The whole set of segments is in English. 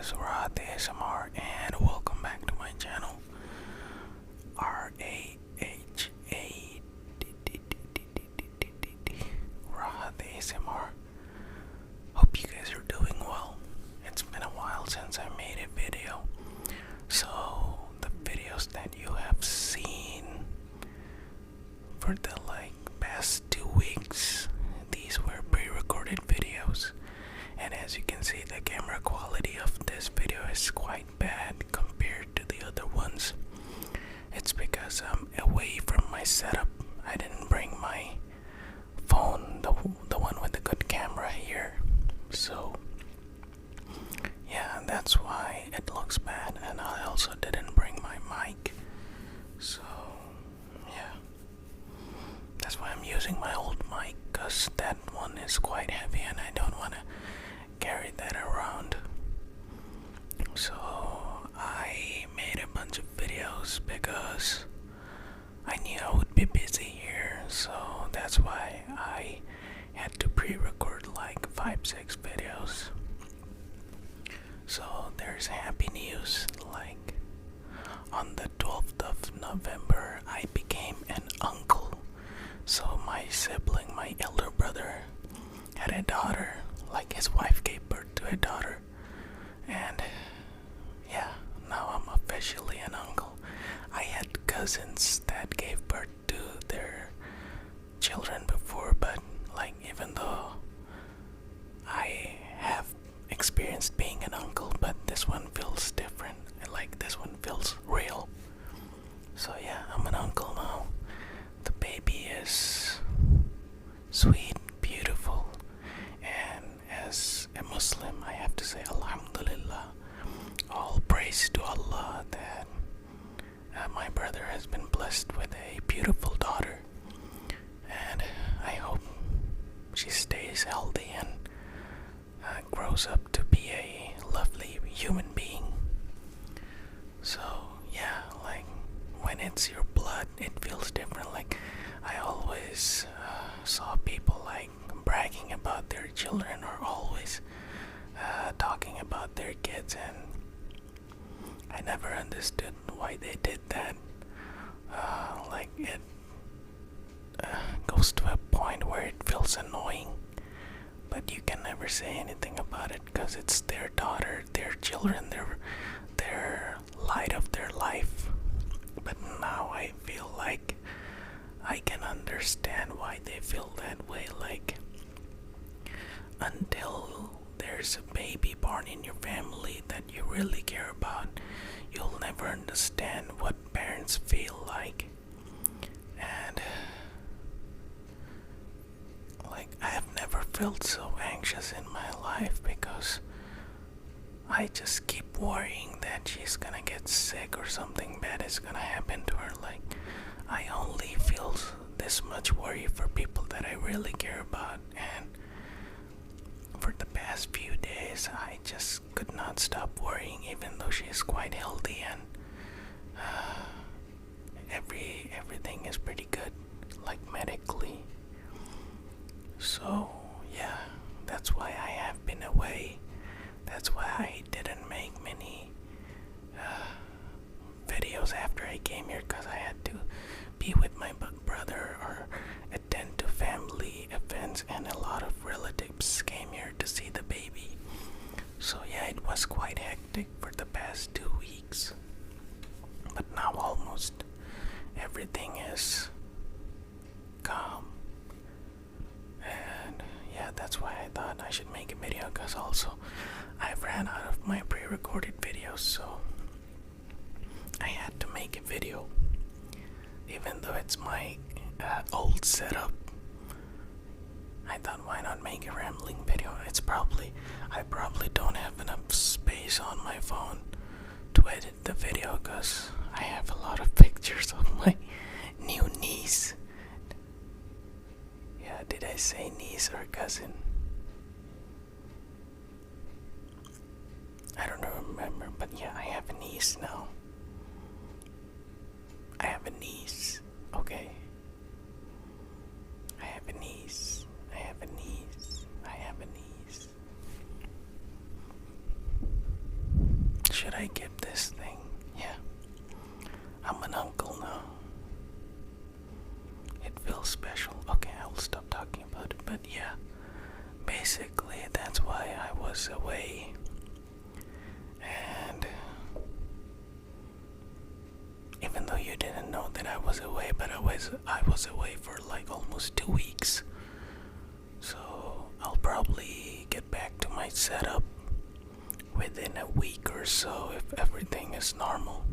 is Rod ASMR and welcome back to my channel. R-A-H-A Rod ASMR. Hope you guys are doing well. It's been a while since I made a video. So the videos that you have seen for the past 2 weeks, these were pre-recorded videos. And as you can see, the camera quality of this video is quite bad compared to the other ones. It's because I'm away from my setup. I didn't bring my phone, the one with the good camera here. So yeah, that's why it looks bad. And I also didn't bring my mic. So yeah, that's why I'm using my old mic, because that one is quite heavy and I don't want to carry that around. So I made a bunch of videos because I knew I would be busy here, so that's why I had to pre-record 5-6 videos. So there's happy news. On the 12th of November I became an uncle. So my sibling, my elder brother, had a daughter. His wife gave birth to a daughter, and yeah, now I'm officially an uncle. I had cousins that gave birth to their children before, but even though I have experienced being an uncle, but this one feels different. This one feels real. So yeah, I'm an uncle now. The baby is sweet, beautiful, and as a Muslim, I have to say Alhamdulillah. All praise to Allah that my brother has been blessed with a beautiful daughter, and I hope she stays healthy and grows up to be a lovely human being. So yeah, when it's your blood, it feels different. I always saw people bragging about their children, or always talking about their kids, and I never understood why they did that. It goes to a point where it feels annoying, but you can never say anything about it because it's their daughter, their children, their light of their life. But now I feel like I can understand why they feel that way. Until there's a baby born in your family that you really care about, you'll never understand what parents feel like. And I have never felt so anxious in my life, because I just keep worrying that she's gonna get sick or something bad is gonna happen to her. I only feel this much worry for people that I really care about, and for the past few days I just could not stop worrying, even though she is quite healthy and everything is pretty good, medically. So yeah, that's why I have been away. That's why I didn't make many videos after I came here, because I had to be with my brother or attend to family events, and a lot of relatives came here to see the baby. So yeah, it was quite hectic for the past 2 weeks, but now almost everything is calm. And yeah, that's why I thought I should make a video, because also I ran out of my pre-recorded videos, so I had to make a video. Even though it's my old setup, I thought, why not make a rambling video? I probably don't have enough space on my phone to edit the video, because I have a lot of pictures of my new niece. Yeah, did I say niece or cousin? I don't remember, but yeah, I have a niece now. I have a niece, okay? I have a niece. I have a niece. I have a niece. should I give this thing? Yeah, I'm an uncle now. It feels special. Okay, I will stop talking about it, but yeah, basically that's why I was away. And even though you didn't know that I was away, but I was away for like almost 2 weeks. So I'll probably get back to my setup within a week or so if everything is normal.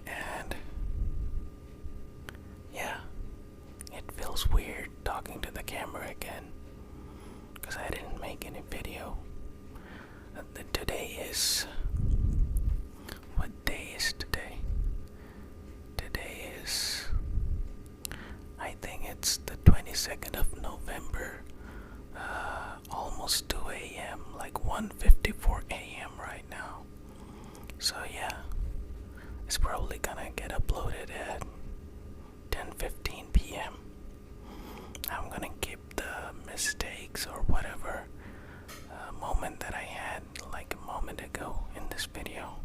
And yeah, it feels weird talking to the camera again because I didn't make any video. Today is... What day is today? Today is... I think it's the 22nd of November. Almost 2 a.m. like 1:54 a.m. right now. So yeah, it's probably gonna get uploaded at 10:15 p.m. I'm gonna keep the mistakes or whatever moment that I had like a moment ago in this video.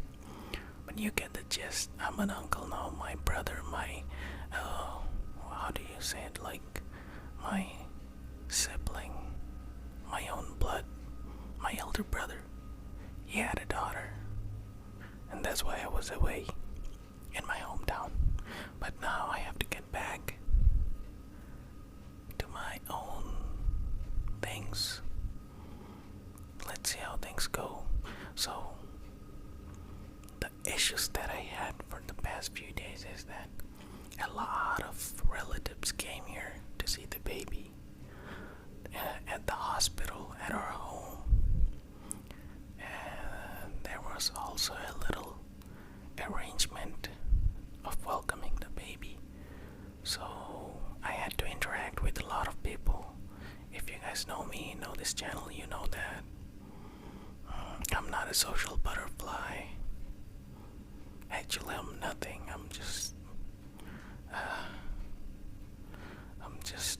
But you get the gist. I'm an uncle now. My brother, my how do you say it? Like my sibling, my own blood, my elder brother. He had a daughter, and that's why I was away in my hometown. But now I have to get back to my own things. Let's see how things go. So the issues that I had for the past few days is that a lot of relatives came here to see the baby at the hospital, at our home. And there was also a little arrangement of welcoming the baby. So I had to interact with a lot of people. If you guys know me, know this channel, you know that I'm not a social butterfly. Actually, I'm nothing. I'm just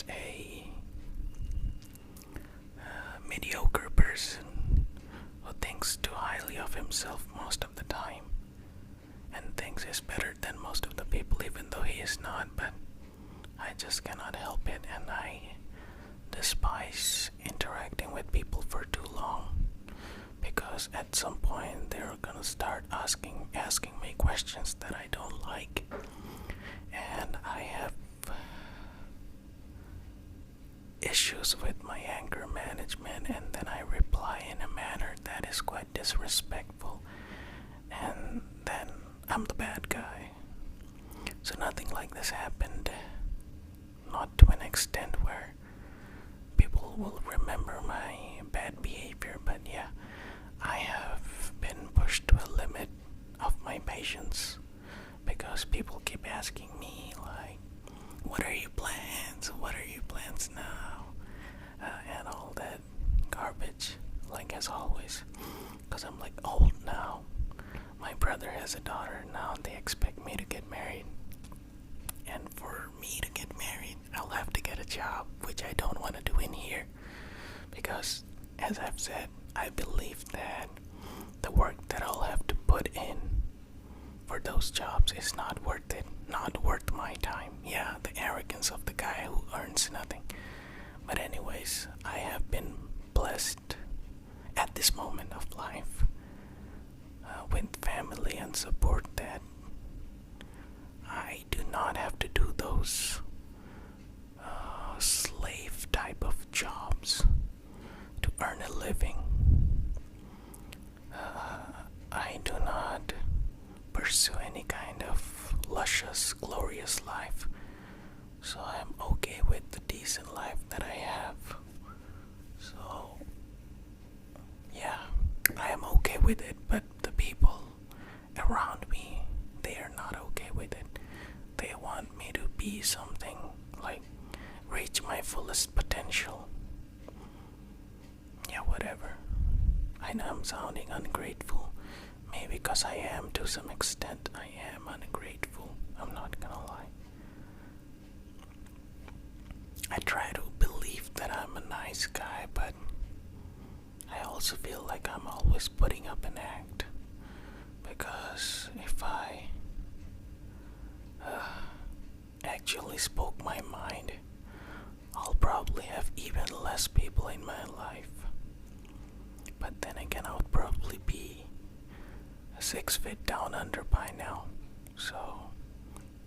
a mediocre person who thinks too highly of himself most of the time and thinks he's better than most of the people, even though he is not. But I just cannot help it, and I despise interacting with people for too long, because at some point they're gonna start asking me questions that I don't like, and I have issues with my anger management, and then I reply in a manner that is quite disrespectful, and then I'm the bad guy. So nothing like this happened, not to an extent where people will remember my bad behavior, but yeah, I have been pushed to a limit of my patience because people keep asking me like, what are your plans? What are your plans now? And all that garbage, like as always, because I'm like old now. My brother has a daughter now. They expect me to get married, and for me to get married, I'll have to get a job, which I don't want to do in here, because as I've said, I believe that the work that I'll have to put in for those jobs is not worth it, not worth my time. Yeah, the arrogance of the guy who earns nothing. But anyways, I have been blessed at this moment of life with family and support that I do not have to do those slave type of jobs to earn a living. I do not pursue any kind of luscious, glorious life. So I'm okay with the decent life that I have. So yeah, I am okay with it, but the people around me, they are not okay with it. They want me to be something, like reach my fullest potential. Yeah, whatever. I know I'm sounding ungrateful. Maybe because I am, to some extent. I am ungrateful. I'm not gonna lie. I try to believe that I'm a nice guy, but I also also feel like I'm always putting up an act, because if I actually spoke my mind, I'll probably have even less people in my life. But then again, I would probably be 6 feet down under by now. So,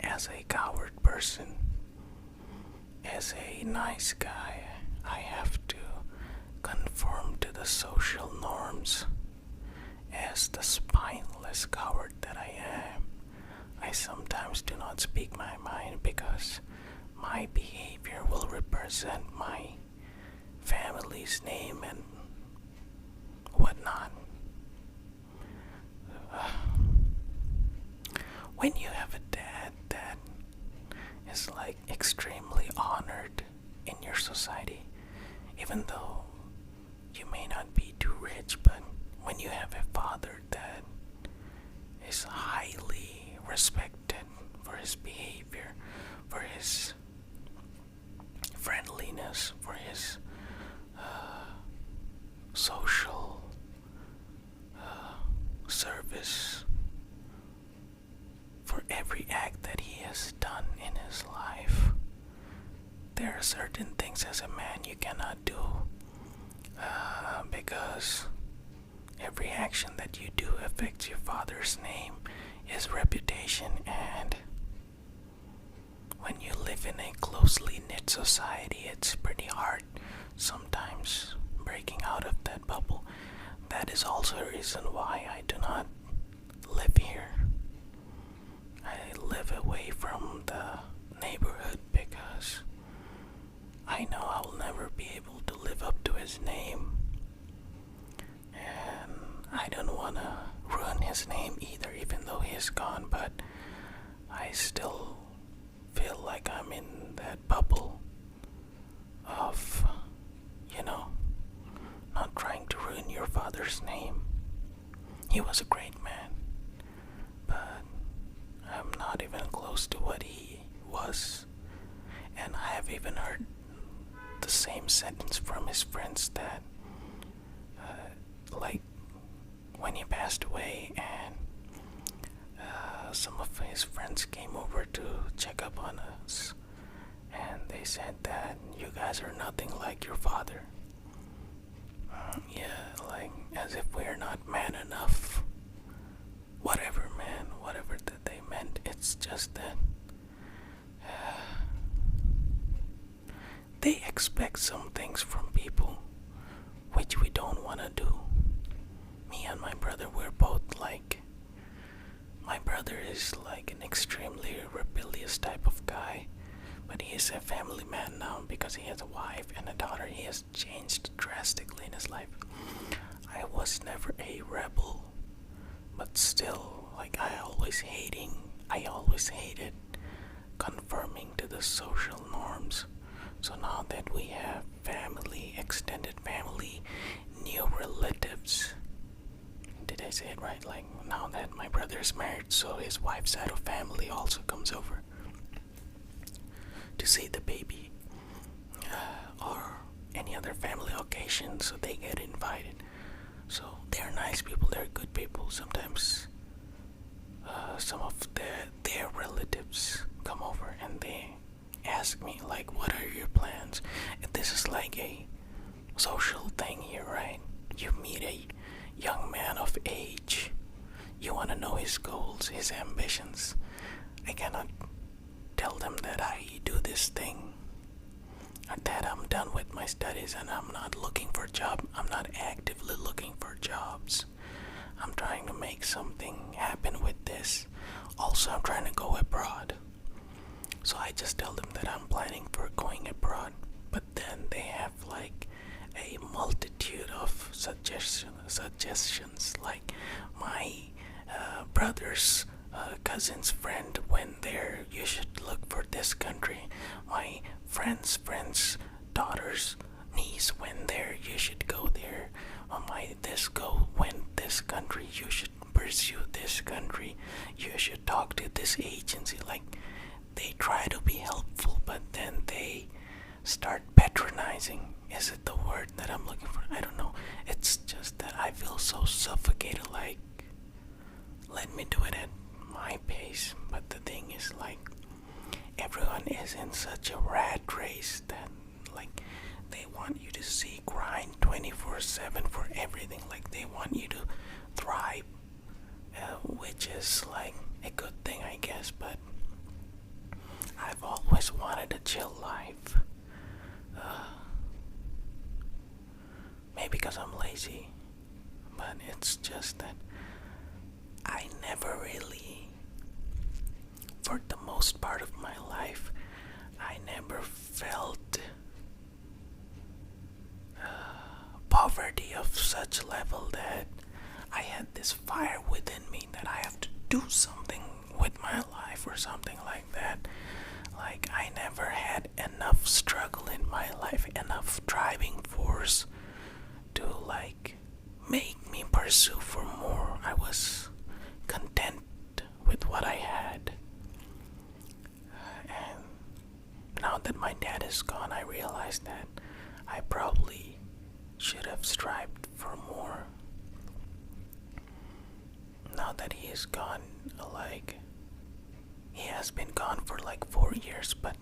as a coward person, as a nice guy, I have to conform to the social norms. As the spineless coward that I am, I sometimes do not speak my mind because my behavior will represent my family's name and whatnot. When you have a dad that is like extremely honored in your society, even though you may not be too rich, but when you have a father that is highly respected for his behavior, for his friendliness, for his social service, for every act that he has done in his life. There are certain things as a man you cannot do, because every action that you do affects your father's name, his reputation, and when you live in a closely knit society, it's pretty hard sometimes breaking out of that bubble. That is also a reason why I do not live here. I live away from the neighborhood because I know I will never be able to live up to his name. And I don't want to ruin his name either, even though he is gone, but I still feel like I'm in that bubble of, not trying to ruin your father's name. He was a great man, but I'm not even close to what he was. And I have even heard the same sentence from his friends that, like, when he passed away and some of his friends came over to check up on us, and they said that you guys are nothing like your father. Yeah, like as if we're not man enough. Whatever, man, whatever that they meant. It's just that they expect some things from people which we don't want to do. Me and my brother, we're both like, my brother is like an extremely rebellious type of guy, but he is a family man now because he has a wife and a daughter. He has changed drastically in his life. I was never a rebel, but still, like, I always hated conforming to the social norms. So now that we have family, extended family, new relatives, did I say it right? Like, now that my brother is married, so his wife's side of family also comes over to see the baby, or any other family occasion, so they get invited. So they're nice people, they're good people. Sometimes some of their relatives come over and they ask me, like, what are your plans? And this is like a social thing here, right? You meet a young man of age, you want to know his goals, his ambitions. I cannot tell them that I do this thing, or that I'm done with my studies and I'm not looking for a job. I'm not actively looking for jobs. I'm trying to make something happen with this. Also, I'm trying to go abroad. So I just tell them that I'm planning for going abroad. But then they have like a multitude of suggestions, like my brother's cousin's friend went there, you should look for this country. My friend's daughter's niece went there, you should go there. My this go went this country, you should pursue this country. You should talk to this agency. Like, they try to be helpful, but then they start patronizing. Is it the word that I'm looking for? I don't know. It's just suffocated, like, let me do it at my pace. But the thing is, like, everyone is in such a rat race that, like, they want you to see grind 24/7 for everything. Like, they want you to thrive, which is like a good thing, I guess. But I've always wanted a chill life. Maybe because I'm lazy, but it's just that I never really, for the most part of my life, I never felt poverty of such level that I had this fire within me that I have to do something with my life or something like that. Like, I never had enough struggle in my life, enough driving force to, like, make me pursue for more. I was content with what I had. And now that my dad is gone, I realized that I probably should have strived for more. Now that he is gone, like, he has been gone for like 4 years, but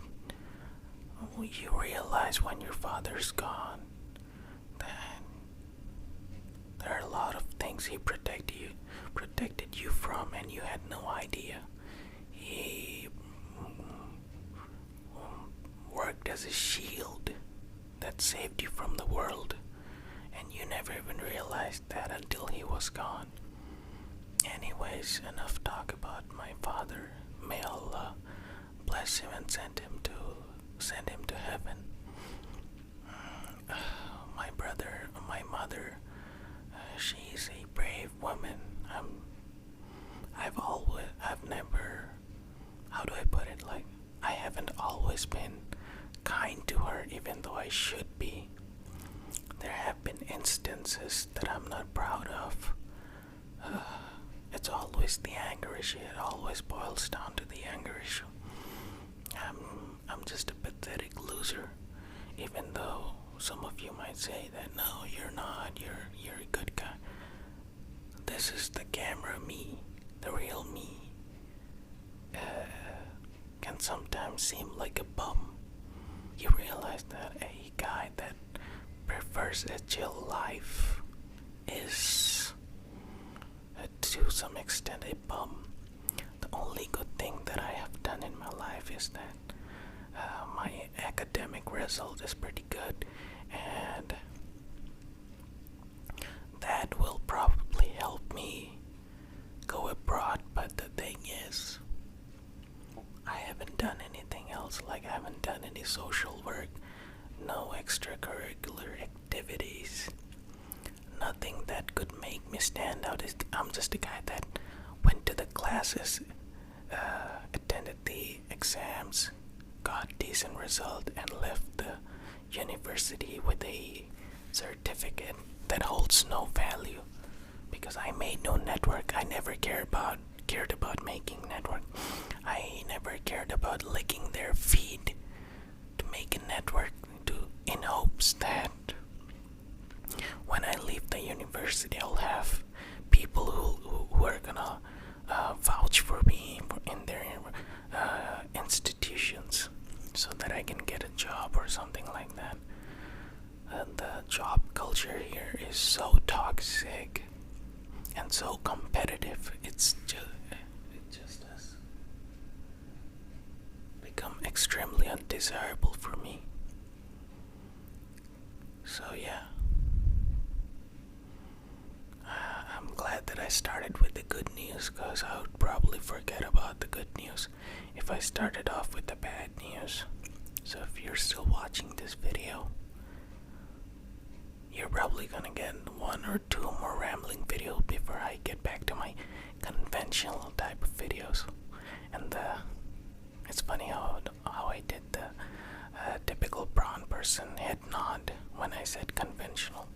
you realize when your father's gone that there are a lot of things he protected you from, and you had no idea. He worked as a shield that saved you from the world, and you never even realized that until he was gone. Anyways, enough talk about my father. May Allah bless him and send him to heaven. My mother, she's a brave woman. I've never, how do I put it, like, I haven't always been kind to her, even though I should be. There have been instances that I'm not proud of. It's always the anger issue. It always boils down to the anger issue. I'm just a pathetic loser, even though some of you might say that no, you're not. You're a good guy. This is the camera me, the real me. Can sometimes seem like a bum. You realize that a guy that prefers a chill life is, to some extent, a bum. The only good thing that I have done in my life is that my academic result is pretty good, and that will probably help me go abroad. But the thing is, I haven't done anything else. Like, I haven't done any social work, no extracurricular activities, nothing that could make me stand out. I'm just a guy that went to the classes, attended the exams, got decent result, and left the university with a certificate that holds no value, because I made no network. I never cared about making network. I never cared about licking their feet to make a network, in hopes that when I leave the university, I'll have people who are gonna vouch for me in their institutions, so that I can get a job or something like that. And the job culture here is so toxic and so competitive. It just has become extremely undesirable for me. So yeah, I'm glad that I started with the good news, because I would probably forget about the good news if I started off with the bad news. So if you're still watching this video, you're probably gonna get 1 or 2 more rambling videos before I get back to my conventional type of videos. And it's funny how I did the typical brown person head nod when I said conventional.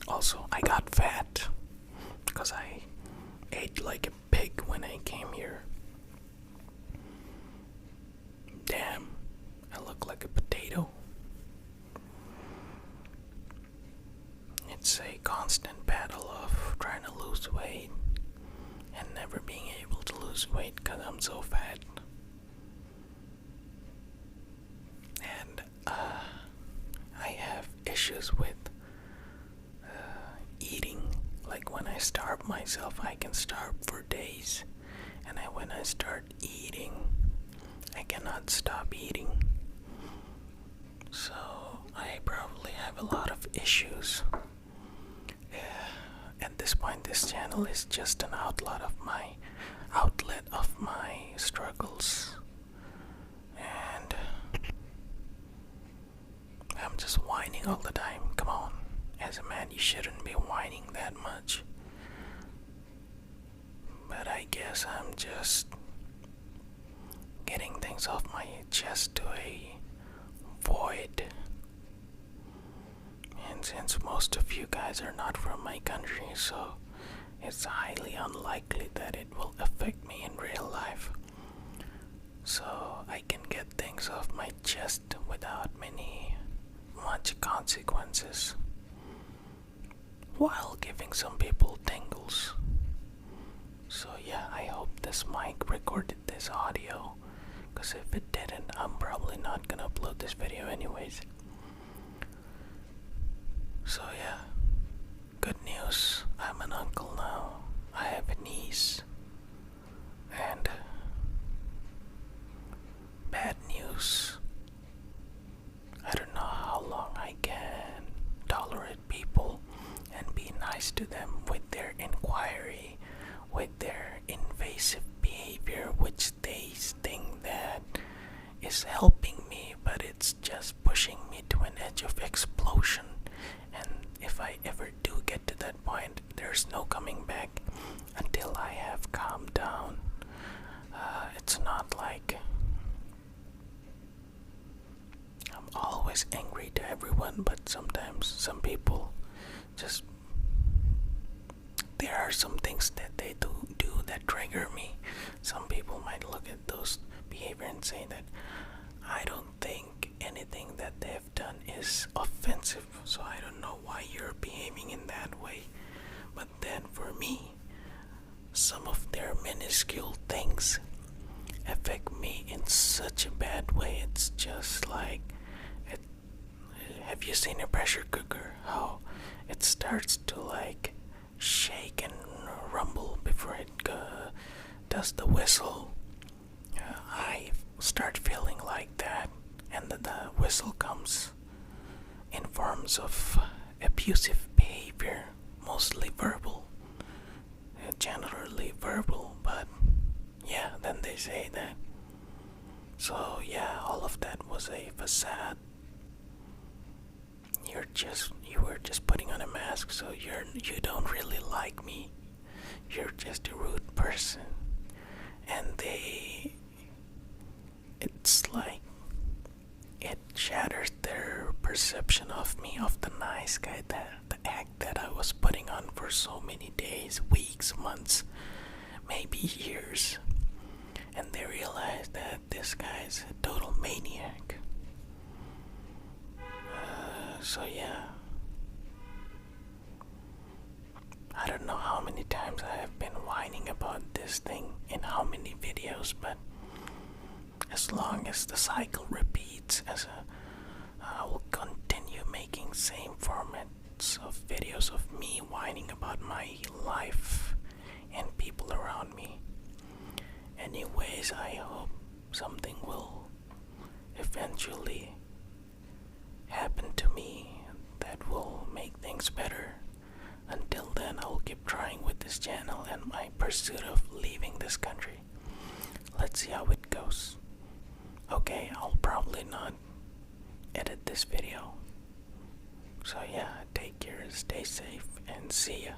Also, I got fat because I ate like a pig when I came here. Damn, I look like a potato. It's a constant battle of trying to lose weight and never being able to lose weight because I'm so fat. And I have issues with eating. Like when I starve myself, I can starve for days. And when I start eating, I cannot stop eating. So I probably have a lot of issues. At this point, this channel is just an outlet of my struggles. And I'm just whining all the time. Come on. As a man, you shouldn't be whining that much. But I guess I'm just getting things off my chest to avoid. And since most of you guys are not from my country, so it's highly unlikely that it will affect me in real life. So I can get things off my chest without much consequences, while giving some people tingles. So yeah, I hope this mic recorded this audio, because if it didn't, I'm probably not gonna upload this video anyways. So yeah, good news, I'm an uncle now. I have a niece. And bad news, I don't know how long I can tolerate people and be nice to them with their inquiry, with their invasive behavior, which they think that is helping me, but it's just pushing me to an edge of explosion. And if I ever do get to that point, there's no coming back until I have calmed down. It's not like I'm always angry to everyone, but sometimes some people just, there are some things that they do that trigger me. Some people might look at those behavior and say that I don't think anything that they've done is offensive, so I don't know why you're behaving in that way. But then for me, some of their minuscule things affect me in such a bad way. It's just like, have you seen a pressure cooker? How it starts to like shake and rumble before it does the whistle. I start feeling like that, and the whistle comes in forms of abusive behavior, mostly verbal, generally verbal, but yeah, then they say that. So yeah, all of that was a facade. You were just putting on a mask, so you don't really like me. You're just a rude person. And it's like, it shatters their perception of me, of the nice guy, the act that I was putting on for so many days, weeks, months, maybe years. And they realize that this guy's a total maniac. So yeah, I don't know how many times I have been whining about this thing in how many videos, but as long as the cycle repeats, I will continue making same formats of videos of me whining about my life and people around me. Anyways, I hope something will eventually happen to me that will make things better. Until then, I will keep trying with this channel and my pursuit of leaving this country. Let's see how it goes. Okay, I'll probably not edit this video. So yeah, take care, stay safe, and see ya.